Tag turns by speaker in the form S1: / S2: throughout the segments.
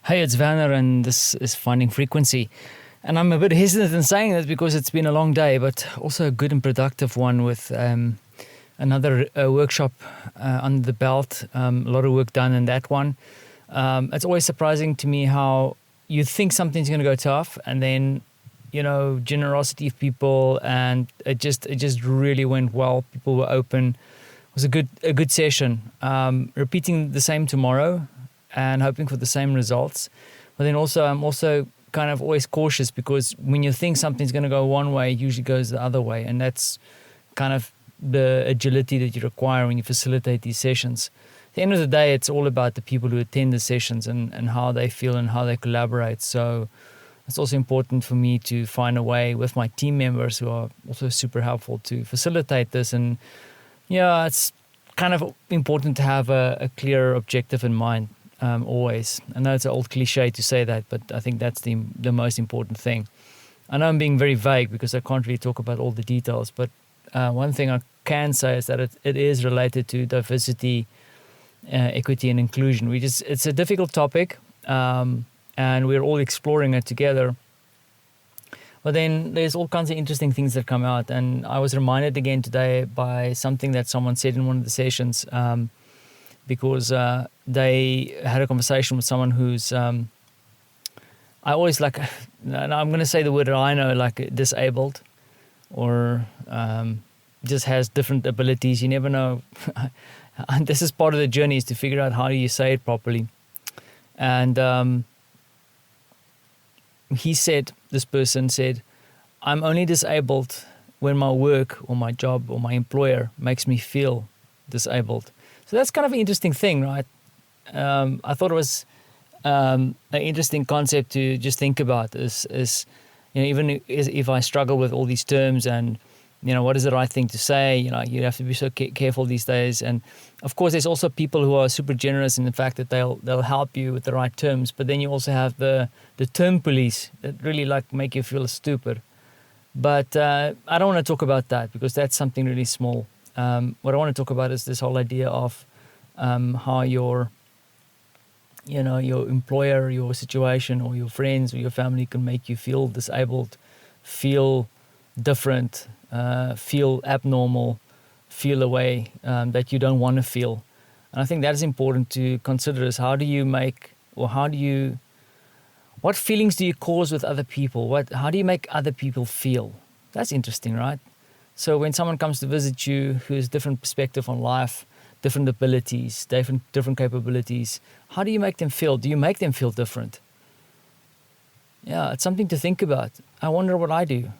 S1: Hey, it's Werner, and this is Finding Frequency. And I'm a bit hesitant in saying this because it's been a long day, but also a good and productive one with another workshop under the belt. A lot of work done in that one. It's always surprising to me how you think something's going to go tough, and then generosity of people, and it just really went well. People were open. It was a good session. Repeating the same tomorrow, and hoping for the same results. But then also, I'm also kind of always cautious because when you think something's going to go one way, it usually goes the other way. And that's kind of the agility that you require when you facilitate these sessions. At the end of the day, it's all about the people who attend the sessions and how they feel and how they collaborate. So it's also important for me to find a way with my team members who are also super helpful to facilitate this. And yeah, it's kind of important to have a clear objective in mind. Always. I know it's an old cliche to say that, but I think that's the most important thing. I know I'm being very vague because I can't really talk about all the details, but one thing I can say is that it is related to diversity, equity, and inclusion. It's a difficult topic, and we're all exploring it together. But then there's all kinds of interesting things that come out, and I was reminded again today by something that someone said in one of the sessions. Because they had a conversation with someone who's, I always like, and I'm going to say the word that I know, like disabled, or just has different abilities. You never know. And this is part of the journey, is to figure out how do you say it properly. And this person said, I'm only disabled when my work or my job or my employer makes me feel disabled. So that's kind of an interesting thing, right? I thought it was an interesting concept to just think about. Is even if I struggle with all these terms and what is the right thing to say? You have to be so careful these days. And of course, there's also people who are super generous in the fact that they'll help you with the right terms. But then you also have the term police that really make you feel stupid. But I don't want to talk about that because that's something really small. What I want to talk about is this whole idea of how your employer, your situation, or your friends or your family can make you feel disabled, feel different, feel abnormal, feel a way that you don't want to feel. And I think that is important to consider, is what feelings do you cause with other people? How do you make other people feel? That's interesting, right? So when someone comes to visit you who has different perspective on life, different abilities, different capabilities, how do you make them feel? Do you make them feel different? Yeah, it's something to think about. I wonder what I do.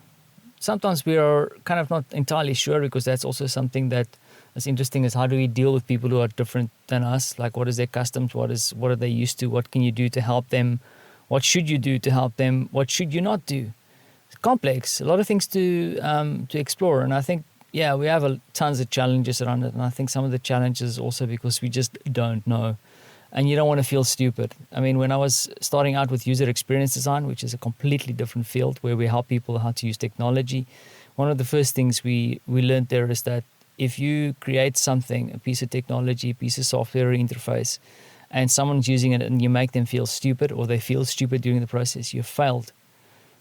S1: Sometimes we are kind of not entirely sure, because that's also something that is interesting, is how do we deal with people who are different than us? Like, what is their customs? What are they used to? What can you do to help them? What should you do to help them? What should you not do? Complex, a lot of things to explore, and I think we have tons of challenges around it, and I think some of the challenges also because we just don't know, and you don't want to feel stupid. I mean, when I was starting out with user experience design, which is a completely different field where we help people how to use technology, one of the first things we learned there is that if you create something, a piece of technology, a piece of software interface, and someone's using it and you make them feel stupid, or they feel stupid during the process, you've failed.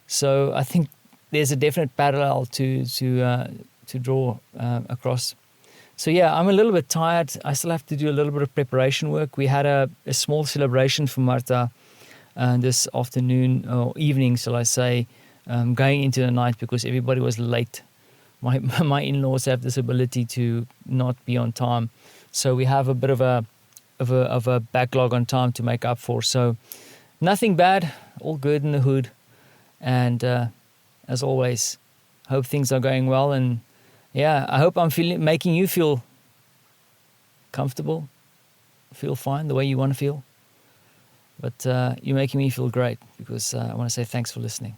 S1: So I think there's a definite parallel to draw across. So yeah, I'm a little bit tired. I still have to do a little bit of preparation work. We had a small celebration for Marta this afternoon, or evening, shall I say, going into the night, because everybody was late. My in-laws have this ability to not be on time, so we have a bit of a backlog on time to make up for. So nothing bad, all good in the hood. And as always, hope things are going well. And yeah, I hope I'm making you feel comfortable, feel fine the way you want to feel. But you're making me feel great, because I want to say thanks for listening.